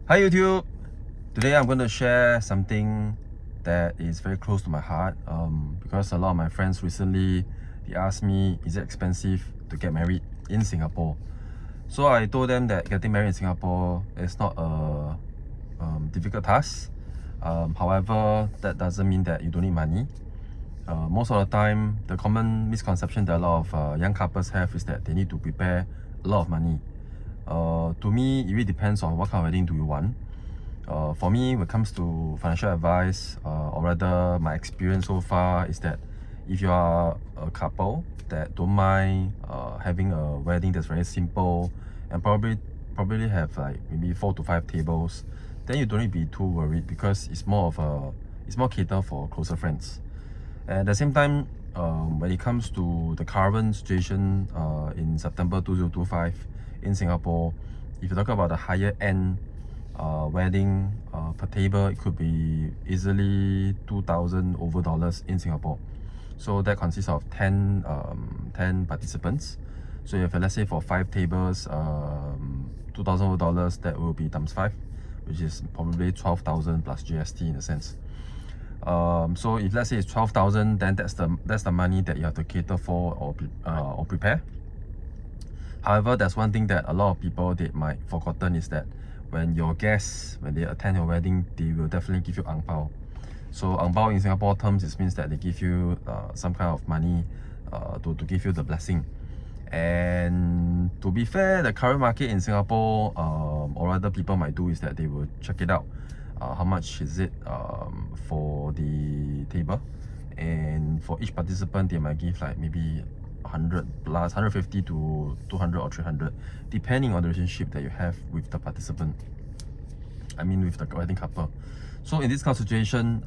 Hi YouTube! Today I'm going to share something that is very close to my heart because a lot of my friends recently they asked me, is it expensive to get married in Singapore? So I told them that getting married in Singapore is not a difficult task. However, that doesn't mean that you don't need money. Most of the time, the common misconception that a lot of young couples have is that they need to prepare a lot of money. To me, it really depends on what kind of wedding do you want. For me, when it comes to financial advice, or rather my experience so far is that if you are a couple that don't mind having a wedding that's very simple and probably have like maybe 4 to 5 tables, then you don't need to be too worried because it's more catered for closer friends. And at the same time, when it comes to the current situation in September 2025 in Singapore, if you talk about the higher end wedding per table, it could be easily 2,000 over dollars in Singapore. So that consists of 10 participants. So if let's say for 5 tables, 2,000 over dollars, that will be times 5, which is probably 12,000 plus GST in a sense. So if let's say it's 12,000, then that's the money that you have to cater for or prepare. However, there's one thing that a lot of people they might forgotten is that when your guests, when they attend your wedding, they will definitely give you ang pao. So ang pao in Singapore terms, it means that they give you some kind of money to give you the blessing. And to be fair, the current market in Singapore, or other people might do is that they will check it out. How much is it for the table, and for each participant they might give like maybe 100 plus 150 to 200 or 300 depending on the relationship that you have with the participant, with the wedding couple. So in this kind of situation,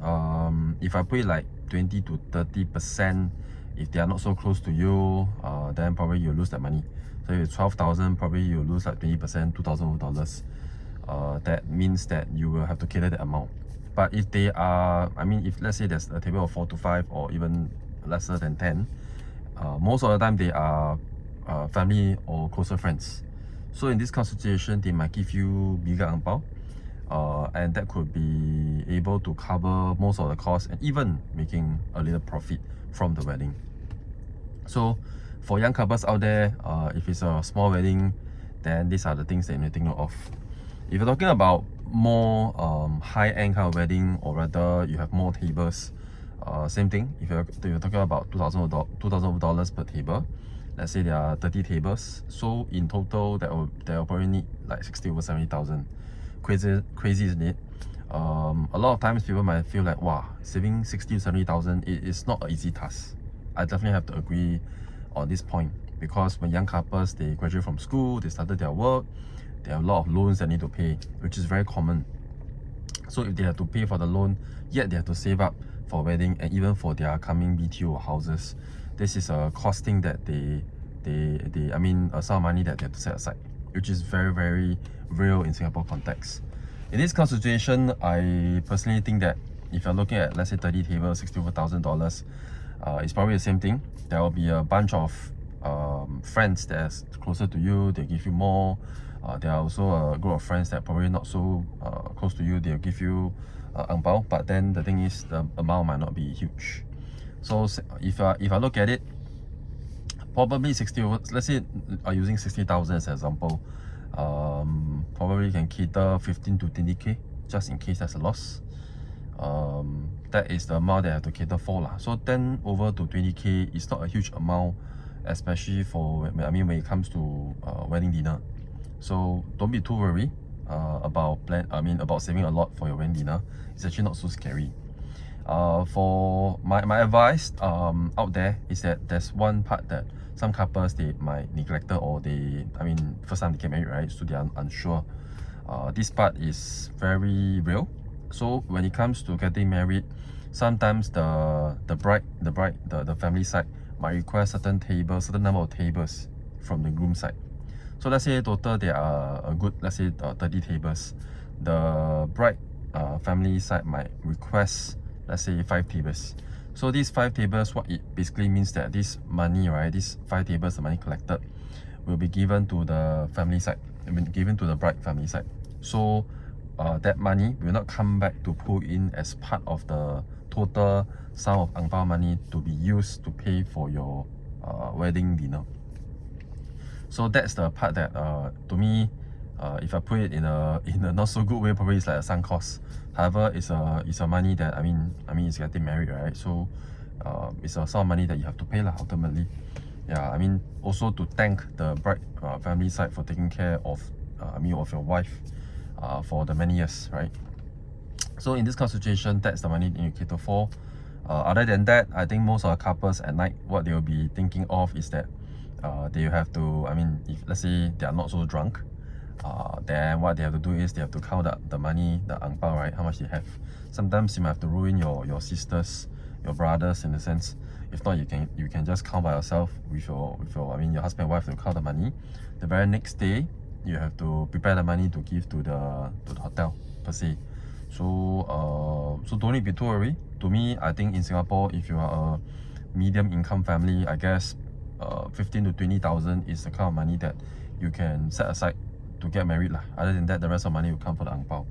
if I put it like 20 to 30%, if they are not so close to you, then probably you lose that money. So if it's 12,000, probably you lose like 20%, $2,000. That means that you will have to cater that amount. But if they are, if let's say there's a table of 4 to 5 or even lesser than 10, most of the time they are family or closer friends. So in this kind of situation, they might give you bigger ang pao, and that could be able to cover most of the costs and even making a little profit from the wedding. So for young couples out there, if it's a small wedding, then these are the things that you need to take note of. If you're talking about more high-end kind of wedding, or rather you have more tables, same thing. If you're talking about $2,000 per table, let's say there are 30 tables, so in total they'll probably need like 60 over 70,000. Crazy, isn't it? A lot of times people might feel like, wow, saving 60 to 70,000 is not an easy task. I definitely have to agree on this point, because when young couples they graduate from school, they started their work, they have a lot of loans they need to pay, which is very common. So if they have to pay for the loan, yet they have to save up for wedding and even for their coming BTO houses, this is a costing that a sum of money that they have to set aside, which is very real in Singapore context. In this kind of situation, I personally think that if you're looking at, let's say 30 tables, $64,000, it's probably the same thing. There will be a bunch of friends that's closer to you, they give you more. There are also a group of friends that probably not so close to you, they'll give you ang pao, but then the thing is the amount might not be huge. So if I look at it, probably 60 over, let's say using 60,000 as an example, probably you can cater 15 to 20k just in case there's a loss. That is the amount that I have to cater for lah. So 10 over to 20k is not a huge amount, especially for when it comes to wedding dinner. So don't be too worried about saving a lot for your wedding dinner. It's actually not so scary. For my advice out there is that there's one part that some couples they might neglect, or first time they get married, right? So they are unsure. This part is very real. So when it comes to getting married, sometimes the family side might request certain number of tables from the groom side. So let's say total there are a good, let's say 30 tables. The bride family side might request, let's say 5 tables. So these 5 tables, what it basically means that this money, right, these 5 tables, the money collected, will be given to the family side, given to the bride family side. So that money will not come back to pull in as part of the total sum of ang pao money to be used to pay for your wedding dinner. So that's the part that to me, if I put it in a not so good way, probably it's like a sunk cost. However, it's a money that I mean it's getting married, right? So it's a sum of money that you have to pay lah ultimately. Yeah, I mean also to thank the bride family side for taking care of of your wife for the many years, right? So in this kind of situation, that's the money that you cater for. Other than that, I think most of the couples at night, what they will be thinking of is that they have to, I mean, if let's say they are not so drunk, then what they have to do is they have to count up the money, the ang pao, right? How much they have. Sometimes you might have to ruin your sisters, your brothers in a sense. If not, you can just count by yourself with your your husband and wife to count the money. The very next day, you have to prepare the money to give to the hotel per se. So so don't need to be too worried. To me, I think in Singapore, if you are a medium income family, I guess 15 to 20,000 is the kind of money that you can set aside to get married lah. Other than that, the rest of money will come for the ang pao.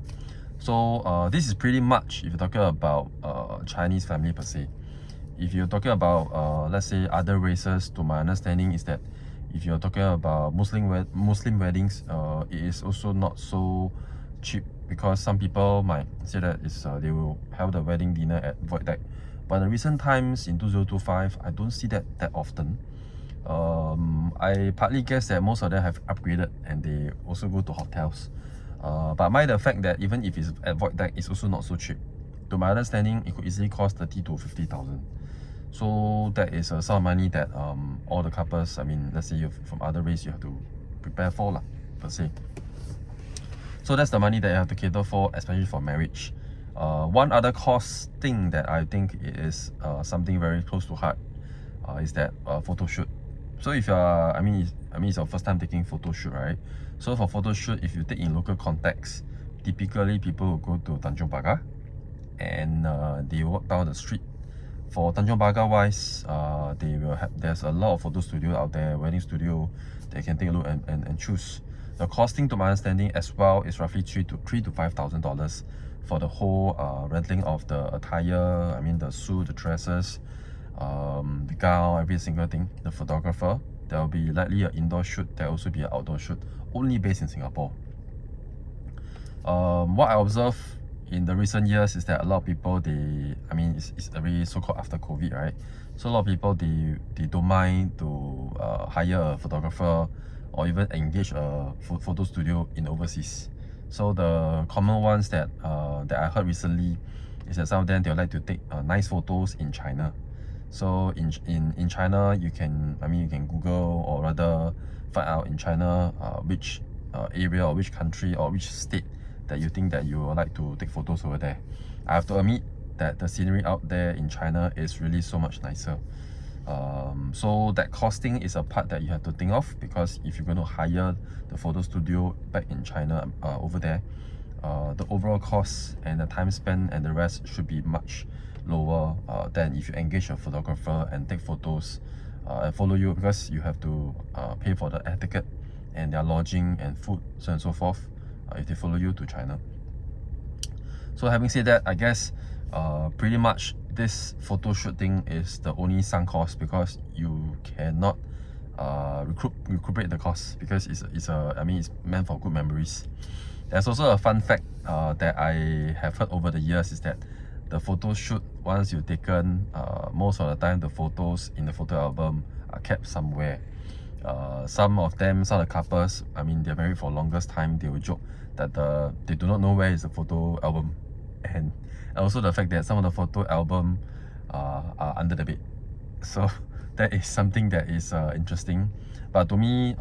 So this is pretty much if you're talking about Chinese family per se. If you're talking about let's say other races, to my understanding is that if you're talking about Muslim weddings, it is also not so cheap, because some people might say that they will have the wedding dinner at void deck. But in recent times in 2025, I don't see that often. I partly guess that most of them have upgraded and they also go to hotels. But mind the fact that even if it's at void deck, it's also not so cheap. To my understanding, it could easily cost 30 to 50,000. So that is a sum of money that all the couples, I mean, let's say you're from other race, you have to prepare for lah, per se. So that's the money that you have to cater for, especially for marriage. One other cost thing that I think is something very close to heart is that photo shoot. So if you're, I mean it's your first time taking photo shoot, right? So for photo shoot, if you take in local context, typically people will go to Tanjong Pagar and they walk down the street. For Tanjong Pagar wise, there's a lot of photo studio out there, wedding studio, they can take a look and choose. The costing, to my understanding as well, is roughly $3,000 to $5,000 for the whole renting of the attire, I mean the suit, the dresses, the gown, every single thing. The photographer, there will be likely an indoor shoot, there will also be an outdoor shoot, only based in Singapore. What I observe in the recent years is that a lot of people, it's already so-called after COVID, right? So a lot of people, they don't mind to hire a photographer or even engage a photo studio in overseas. So the common ones that I heard recently is that some of them, they would like to take nice photos in China. So in China, you can Google, or rather find out in China which area or which country or which state that you think that you would like to take photos over there. I have to admit that the scenery out there in China is really so much nicer. So that costing is a part that you have to think of, because if you're going to hire the photo studio back in China over there, the overall cost and the time spent and the rest should be much lower than if you engage a photographer and take photos and follow you, because you have to pay for the air ticket and their lodging and food, so on and so forth, if they follow you to China. So having said that, I guess pretty much this photo shooting is the only sunk cost, because you cannot recuperate the cost, because it's meant for good memories. There's also a fun fact that I have heard over the years, is that the photo shoot, once you've taken, most of the time the photos in the photo album are kept somewhere. Some of the couples, they're married for longest time, they will joke that they do not know where is the photo album, and also the fact that some of the photo album are under the bed. So that is something that is interesting. But to me,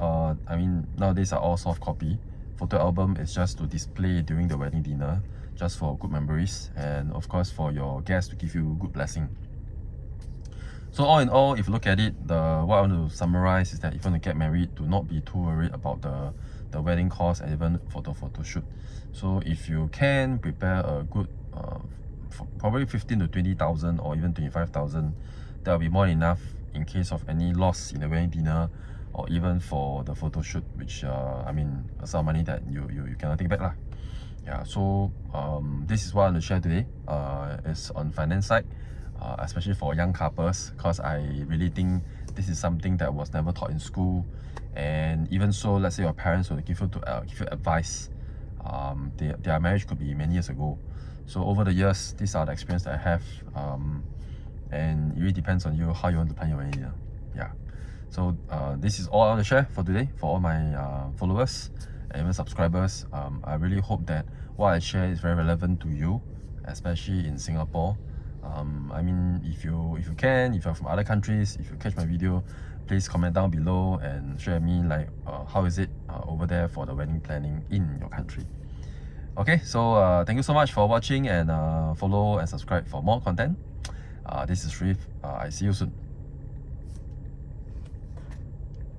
nowadays are all soft copy. Photo album is just to display during the wedding dinner, just for good memories, and of course for your guests to give you good blessing. So all in all, if you look at it, what I want to summarize is that if you want to get married, do not be too worried about the wedding cost and even photo shoot. So if you can prepare a good probably 15 to 20,000 or even 25,000, that will be more than enough in case of any loss in the wedding dinner, or even for the photo shoot, which a sum of money that you cannot take back lah. Yeah, so this is what I want to share today. It's on finance side, especially for young couples, because I really think this is something that was never taught in school. And even so, let's say your parents will give you advice. Their marriage could be many years ago. So over the years, these are the experience that I have, and it really depends on you how you want to plan your wedding. Yeah. So this is all I want to share for today for all my followers and even subscribers. I really hope that what I share is very relevant to you, especially in Singapore. I mean, if you're from other countries, if you catch my video, please comment down below and share with me like how is it over there for the wedding planning in your country. Okay, so thank you so much for watching, and follow and subscribe for more content. This is Shrif. I see you soon.